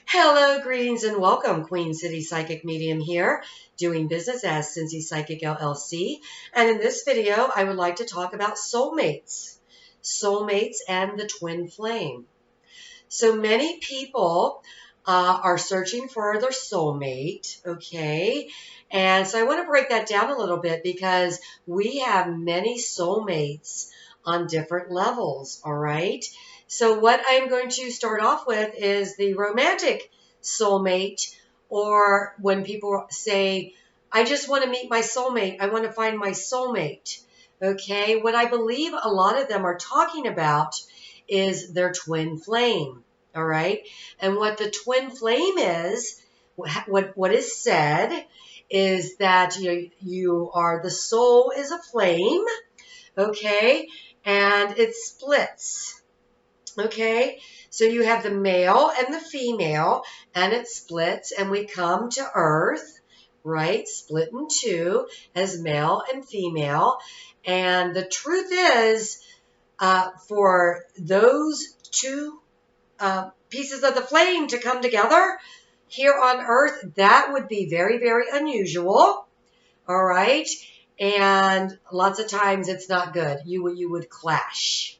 Hello, greetings, and welcome. Queen City Psychic Medium here, doing business as CINCY Psychic LLC. And in this video, I would like to talk about soulmates. Soulmates and the twin flame. So many people are searching for their soulmate, okay? And so I want to break that down a little bit because we have many soulmates on different levels, all right? So what I'm going to start off with is the romantic soulmate, or when people say, I just want to meet my soulmate, I want to find my soulmate, okay? What I believe a lot of them are talking about is their twin flame, all right? And what the twin flame is, what is said is that you are, the soul is a flame, okay? And it splits, okay? So you have the male and the female, and it splits, and we come to Earth, right? Split in two as male and female. And the truth is, for those two pieces of the flame to come together here on Earth, that would be very, very unusual, all right? And lots of times it's not good. You would clash.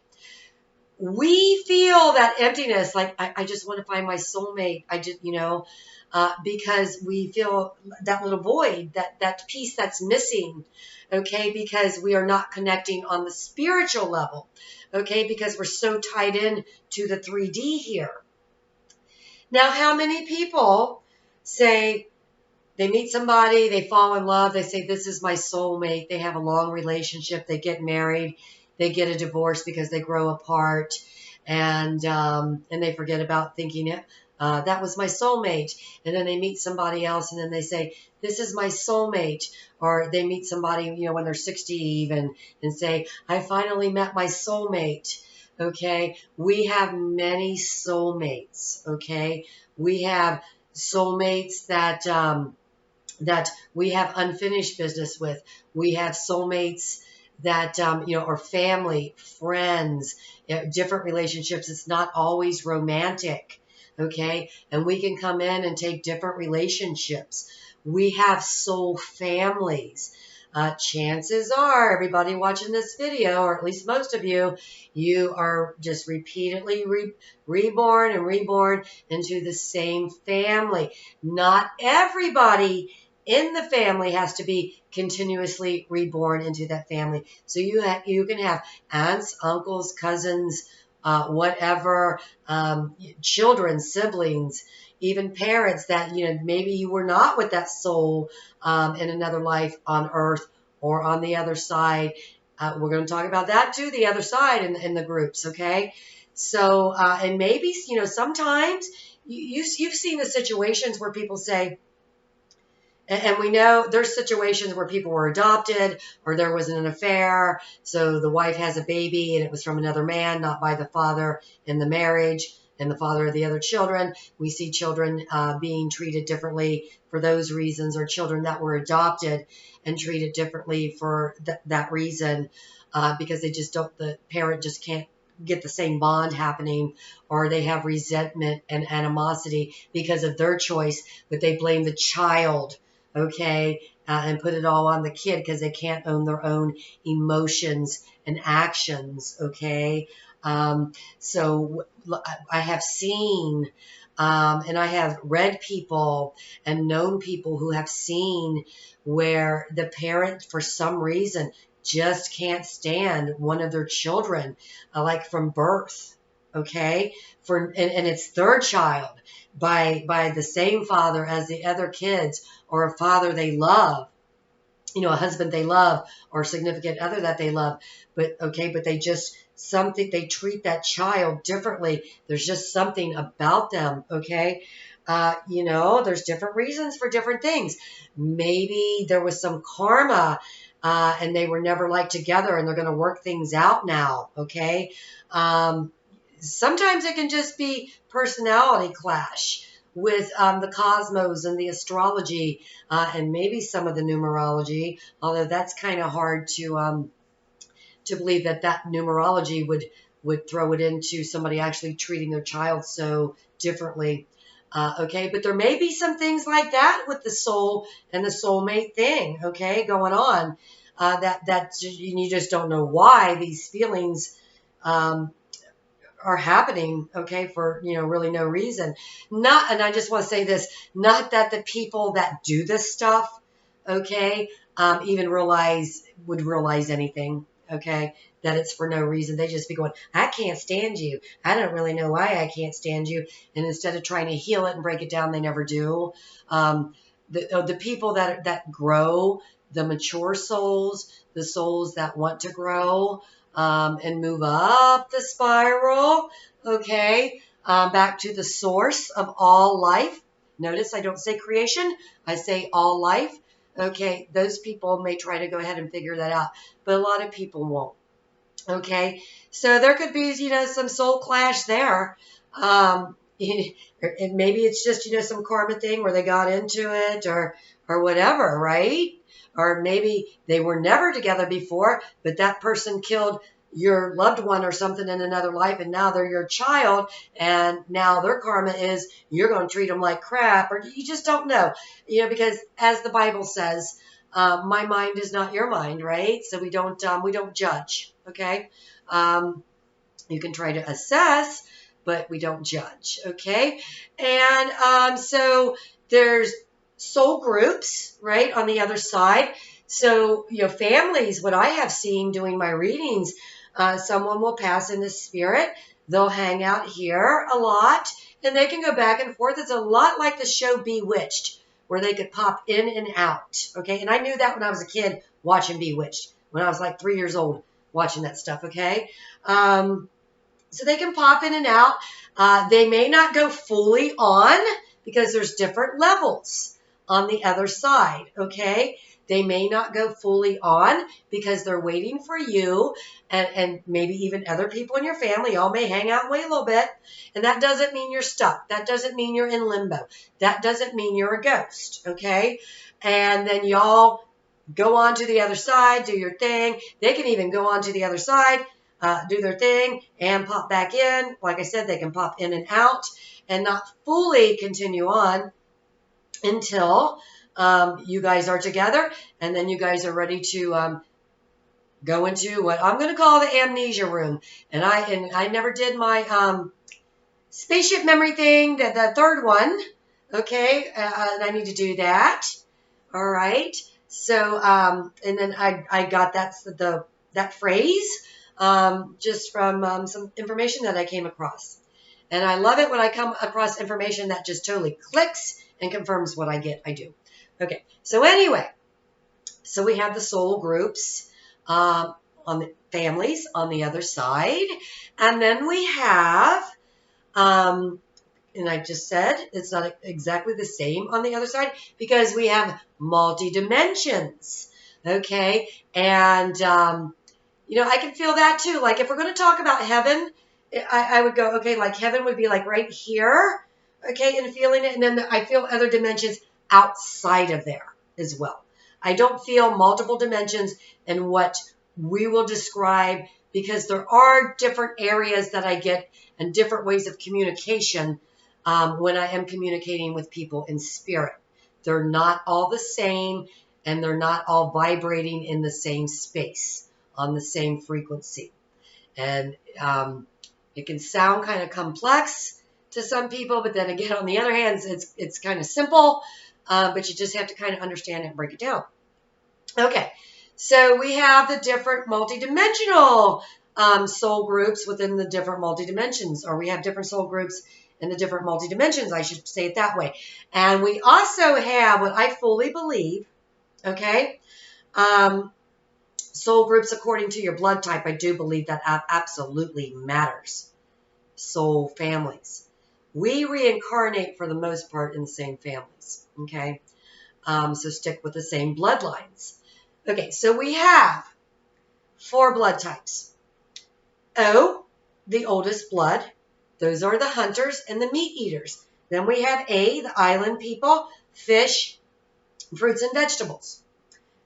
We feel that emptiness, like I just want to find my soulmate. I just, because we feel that little void, that piece that's missing, okay, because we are not connecting on the spiritual level, okay, because we're so tied in to the 3D here. Now, how many people say they meet somebody, they fall in love, they say, this is my soulmate, they have a long relationship, they get married, they get a divorce because they grow apart, and they forget about thinking it. That was my soulmate. And then they meet somebody else, and then they say, this is my soulmate. Or they meet somebody, when they're 60 even, and say, I finally met my soulmate. Okay? We have many soulmates. Okay? We have soulmates that we have unfinished business with. We have soulmates that, are family, friends, different relationships. It's not always romantic, okay? And we can come in and take different relationships. We have soul families. Chances are, everybody watching this video, or at least most of you, you are just repeatedly reborn and reborn into the same family. Not everybody in the family has to be continuously reborn into that family. So you can have aunts, uncles, cousins, whatever, children, siblings, even parents that, maybe you were not with that soul in another life on Earth or on the other side. We're going to talk about that too, the other side in the groups, okay? So, and maybe, sometimes you've seen the situations where people say, and we know there's situations where people were adopted or there was an affair. So the wife has a baby and it was from another man, not by the father in the marriage and the father of the other children. We see children being treated differently for those reasons, or children that were adopted and treated differently for that reason, because the parent just can't get the same bond happening, or they have resentment and animosity because of their choice, but they blame the child, okay, and put it all on the kid because they can't own their own emotions and actions, okay? So I have seen, and I have read people and known people who have seen where the parent, for some reason, just can't stand one of their children, like from birth, okay? And it's their child by the same father as the other kids, or a father they love, a husband they love, or a significant other that they love. But they treat that child differently. There's just something about them, okay? There's different reasons for different things. Maybe there was some karma, and they were never like together, and they're going to work things out now, okay? Sometimes it can just be personality clash with the cosmos and the astrology, and maybe some of the numerology, although that's kind of hard to believe that numerology would throw it into somebody actually treating their child so differently. Okay, but there may be some things like that with the soul and the soulmate thing, okay, going on, that you just don't know why these feelings are happening, okay, for, really no reason. And I just want to say this, not that the people that do this stuff, okay, even would realize anything, okay, that it's for no reason. They just be going, I can't stand you. I don't really know why I can't stand you. And instead of trying to heal it and break it down, they never do. The people that grow, the mature souls, the souls that want to grow, and move up the spiral, okay, back to the source of all life. Notice I don't say creation, I say all life. Okay, those people may try to go ahead and figure that out, but a lot of people won't. Okay, so there could be, some soul clash there. And maybe it's just, some karma thing where they got into it or whatever, right? Or maybe they were never together before, but that person killed your loved one or something in another life, and now they're your child, and now their karma is you're going to treat them like crap, or you just don't know, because as the Bible says, my mind is not your mind, right? So we don't judge, okay? You can try to assess, but we don't judge, okay? And so there's soul groups, right, on the other side. So, families, what I have seen doing my readings, someone will pass in the spirit. They'll hang out here a lot, and they can go back and forth. It's a lot like the show Bewitched, where they could pop in and out, okay? And I knew that when I was a kid watching Bewitched, when I was like 3 years old watching that stuff, okay? So they can pop in and out. They may not go fully on because there's different levels on the other side, okay? They may not go fully on because they're waiting for you and maybe even other people in your family. Y'all may hang out and wait a little bit. And that doesn't mean you're stuck. That doesn't mean you're in limbo. That doesn't mean you're a ghost, okay? And then y'all go on to the other side, do your thing. They can even go on to the other side, do their thing, and pop back in. Like I said, they can pop in and out and not fully continue on until you guys are together, and then you guys are ready to go into what I'm going to call the amnesia room. And I never did my spaceship memory thing, the third one, okay? And I need to do that. All right. So and then I got that phrase just from some information that I came across. And I love it when I come across information that just totally clicks and confirms what I do. Okay, so anyway, so we have the soul groups on the families on the other side. And then we have, and I just said it's not exactly the same on the other side because we have multi-dimensions, okay? And, I can feel that too. Like if we're going to talk about heaven, I would go, okay, like heaven would be like right here, okay, and feeling it. And then I feel other dimensions outside of there as well. I don't feel multiple dimensions in what we will describe because there are different areas that I get and different ways of communication when I am communicating with people in spirit. They're not all the same, and they're not all vibrating in the same space on the same frequency. And it can sound kind of complex to some people, but then again, on the other hand, it's kind of simple, but you just have to kind of understand it and break it down. Okay, so we have the different multidimensional soul groups within the different multidimensions, or we have different soul groups in the different multidimensions, I should say it that way. And we also have what I fully believe, okay, soul groups according to your blood type. I do believe that absolutely matters. Soul families. We reincarnate for the most part in the same families, okay? So stick with the same bloodlines. Okay, so we have 4 blood types. O, the oldest blood. Those are the hunters and the meat eaters. Then we have A, the island people, fish, fruits and vegetables.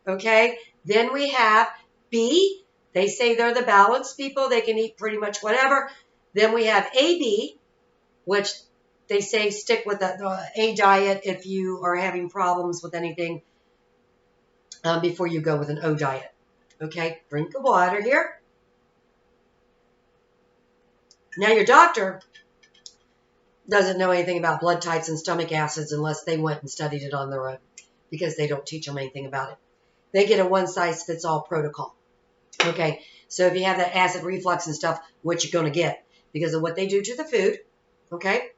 Okay, then we have B, they say they're the balanced people. They can eat pretty much whatever. Then we have AB, which they say stick with a diet if you are having problems with anything before you go with an O diet. Okay, drink of water here. Now your doctor doesn't know anything about blood types and stomach acids unless they went and studied it on their own, because they don't teach them anything about it. They get a one-size-fits-all protocol. Okay, so if you have that acid reflux and stuff, what you're going to get because of what they do to the food, okay?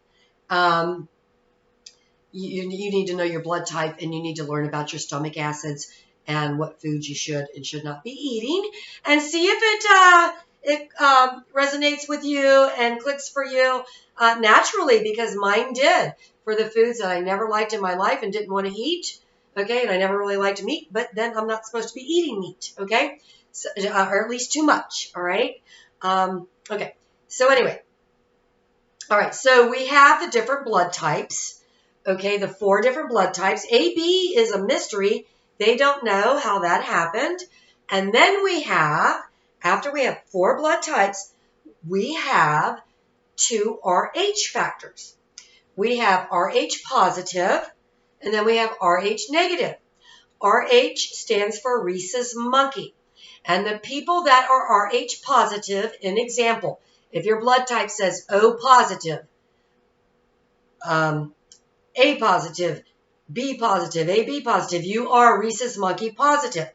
You need to know your blood type, and you need to learn about your stomach acids and what foods you should and should not be eating, and see if it resonates with you and clicks for you naturally, because mine did for the foods that I never liked in my life and didn't want to eat. Okay, and I never really liked meat, but then I'm not supposed to be eating meat, okay? So, or at least too much, all right? Okay, so anyway. All right, so we have the different blood types, okay, the 4 different blood types. AB is a mystery. They don't know how that happened. And then we have, after we have 4 blood types, we have 2 RH factors. We have RH positive, and then we have RH negative. RH stands for rhesus monkey. And the people that are RH positive, an example, if your blood type says O positive, A positive, B positive, AB positive, you are rhesus monkey positive.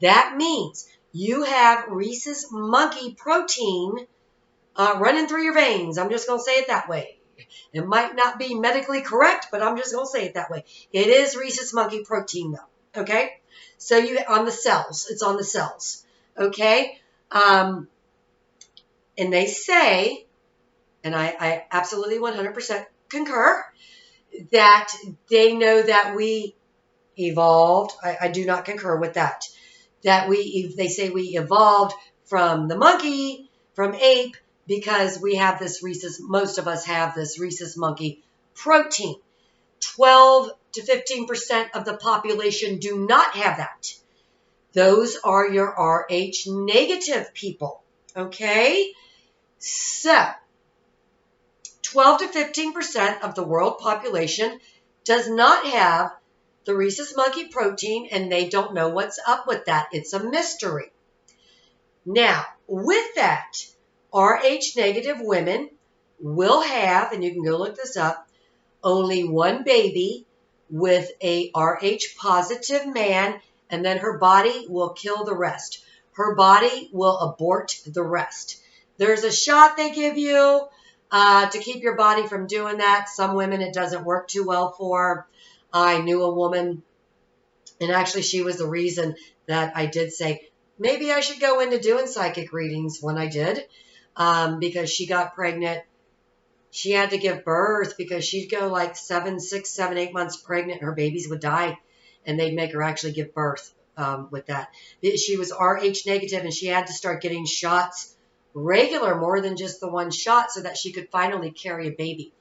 That means you have rhesus monkey protein running through your veins. I'm just going to say it that way. It might not be medically correct, but I'm just going to say it that way. It is rhesus monkey protein, though. Okay? So you on the cells. It's on the cells. Okay? And they say, and I absolutely 100% concur, that they know that we evolved. I do not concur with that. That they say we evolved from the monkey, from ape, because we have this most of us have this rhesus monkey protein. 12 to 15% of the population do not have that. Those are your RH negative people. Okay? So, 12 to 15% of the world population does not have the rhesus monkey protein, and they don't know what's up with that. It's a mystery. Now, with that, RH negative women will have, and you can go look this up, only one baby with a RH positive man, and then her body will kill the rest. Her body will abort the rest. There's a shot they give you to keep your body from doing that. Some women it doesn't work too well for. I knew a woman, and actually she was the reason that I did say, maybe I should go into doing psychic readings when I did, because she got pregnant. She had to give birth because she'd go like 6, 7, 8 months pregnant, and her babies would die, and they'd make her actually give birth with that. She was RH negative, and she had to start getting shots regular, more than just the one shot, so that she could finally carry a baby.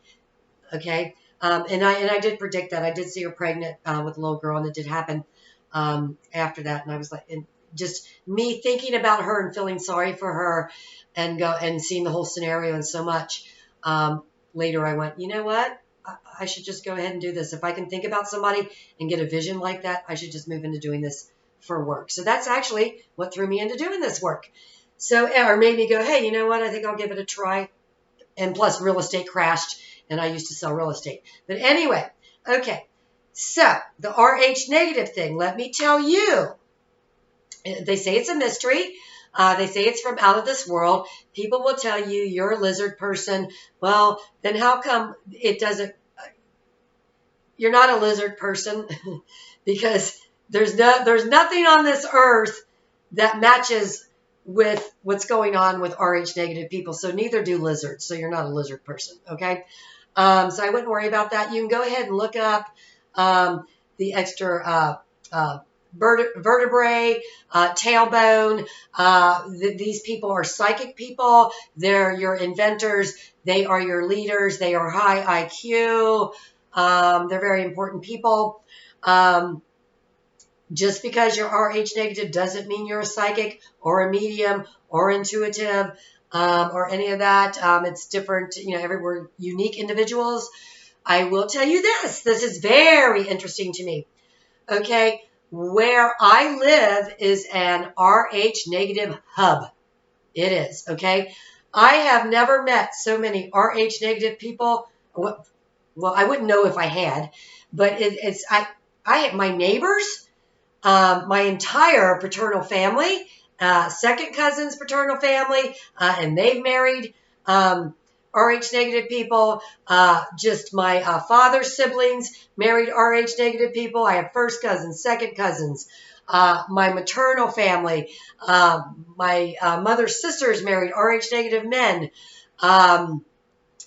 Okay, and I did predict that. I did see her pregnant with a little girl, and it did happen after that. And I was like, and just me thinking about her and feeling sorry for her, and seeing the whole scenario and so much. Later, I went, you know what? I should just go ahead and do this. If I can think about somebody and get a vision like that, I should just move into doing this for work. So that's actually what threw me into doing this work. So, or made me go, hey, you know what? I think I'll give it a try. And plus, real estate crashed, and I used to sell real estate. But anyway, okay. So, the RH negative thing, let me tell you. They say it's a mystery. They say it's from out of this world. People will tell you you're a lizard person. Well, then how come it doesn't? You're not a lizard person because there's nothing on this earth that matches with what's going on with RH negative people. So neither do lizards. So you're not a lizard person. Okay. So I wouldn't worry about that. You can go ahead and look up the extra vertebrae, tailbone. These people are psychic people. They're your inventors. They are your leaders. They are high IQ. They're very important people. Just because you're RH negative doesn't mean you're a psychic or a medium or intuitive or any of that. It's different. You know, we're unique individuals. I will tell you this. This is very interesting to me. Okay, where I live is an RH negative hub. It is, okay? I have never met so many RH negative people. Well, I wouldn't know if I had, but my neighbors, my entire paternal family, second cousin's paternal family, and they've married RH negative people. Just my father's siblings married RH negative people. I have first cousins, second cousins. My maternal family, my mother's sisters married RH negative men.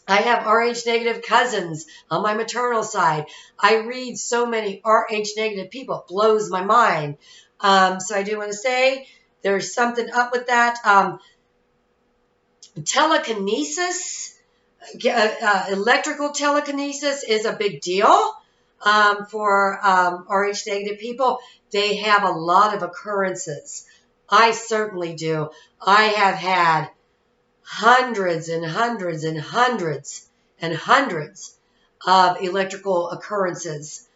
I have RH negative cousins on my maternal side. I read so many RH negative people. It blows my mind. So I do want to say there's something up with that. Telekinesis, electrical telekinesis is a big deal for RH negative people. They have a lot of occurrences. I certainly do. I have had hundreds and hundreds and hundreds and hundreds of electrical occurrences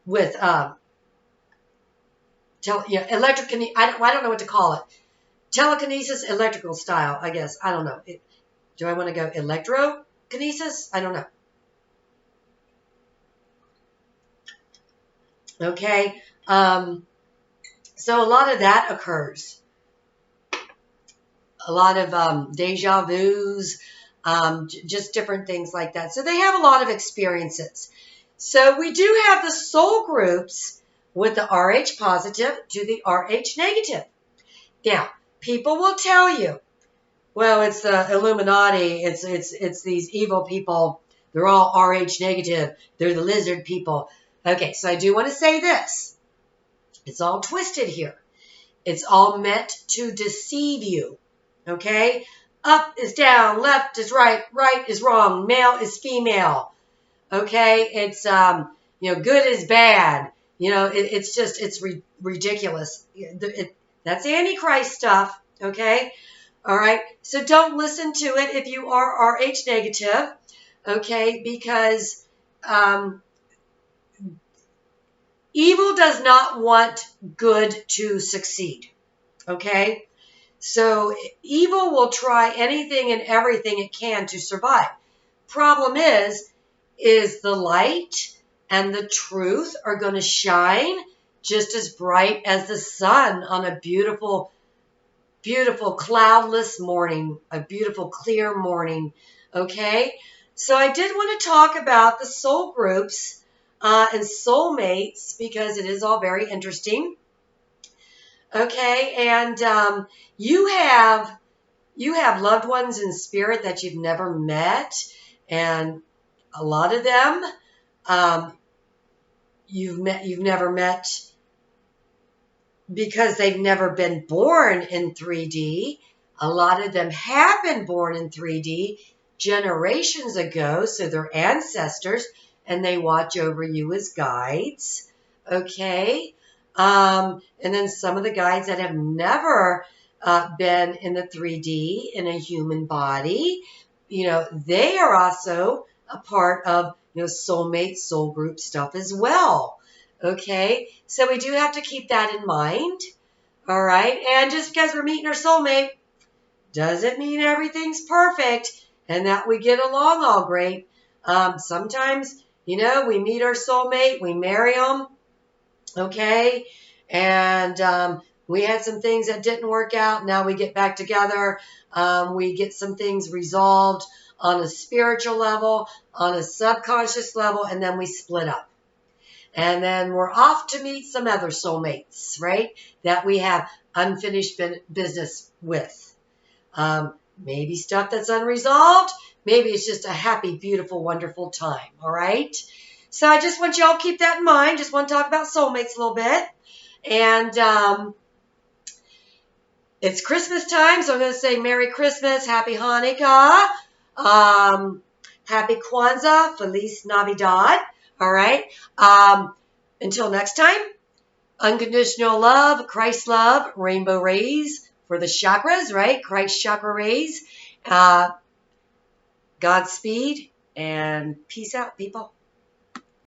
with I don't know what to call it. Telekinesis, electrical style, I guess. I don't know. Do I want to go electrokinesis? I don't know. Okay. So a lot of that occurs. A lot of deja vus, just different things like that. So they have a lot of experiences. So we do have the soul groups with the RH positive to the RH negative. Now, people will tell you, well, it's the Illuminati. It's these evil people. They're all RH negative. They're the lizard people. Okay, so I do want to say this. It's all twisted here. It's all meant to deceive you. Okay? Up is down, left is right, right is wrong, male is female. Okay? It's, good is bad. It's ridiculous. That's Antichrist stuff. Okay? All right? So don't listen to it if you are RH negative. Okay? Because evil does not want good to succeed. Okay? So evil will try anything and everything it can to survive. Problem is the light and the truth are going to shine just as bright as the sun on a beautiful, beautiful cloudless morning, a beautiful clear morning. Okay? So I did want to talk about the soul groups and soulmates because it is all very interesting. Okay, and you have loved ones in spirit that you've never met, and a lot of them you've never met because they've never been born in 3D. A lot of them have been born in 3D generations ago, so they're ancestors, and they watch over you as guides. Okay. And then some of the guides that have never been in the 3D in a human body, they are also a part of, soulmate, soul group stuff as well. Okay. So we do have to keep that in mind. All right. And just because we're meeting our soulmate doesn't mean everything's perfect and that we get along all great. Sometimes, we meet our soulmate, we marry them. Okay, and we had some things that didn't work out. Now we get back together. We get some things resolved on a spiritual level, on a subconscious level, and then we split up. And then we're off to meet some other soulmates, right, that we have unfinished business with. Maybe stuff that's unresolved. Maybe it's just a happy, beautiful, wonderful time, all right? So I just want y'all to keep that in mind. Just want to talk about soulmates a little bit. And it's Christmas time, so I'm going to say Merry Christmas, Happy Hanukkah, Happy Kwanzaa, Feliz Navidad, all right? Until next time, unconditional love, Christ love, rainbow rays for the chakras, right? Christ chakra rays. Godspeed and peace out, people.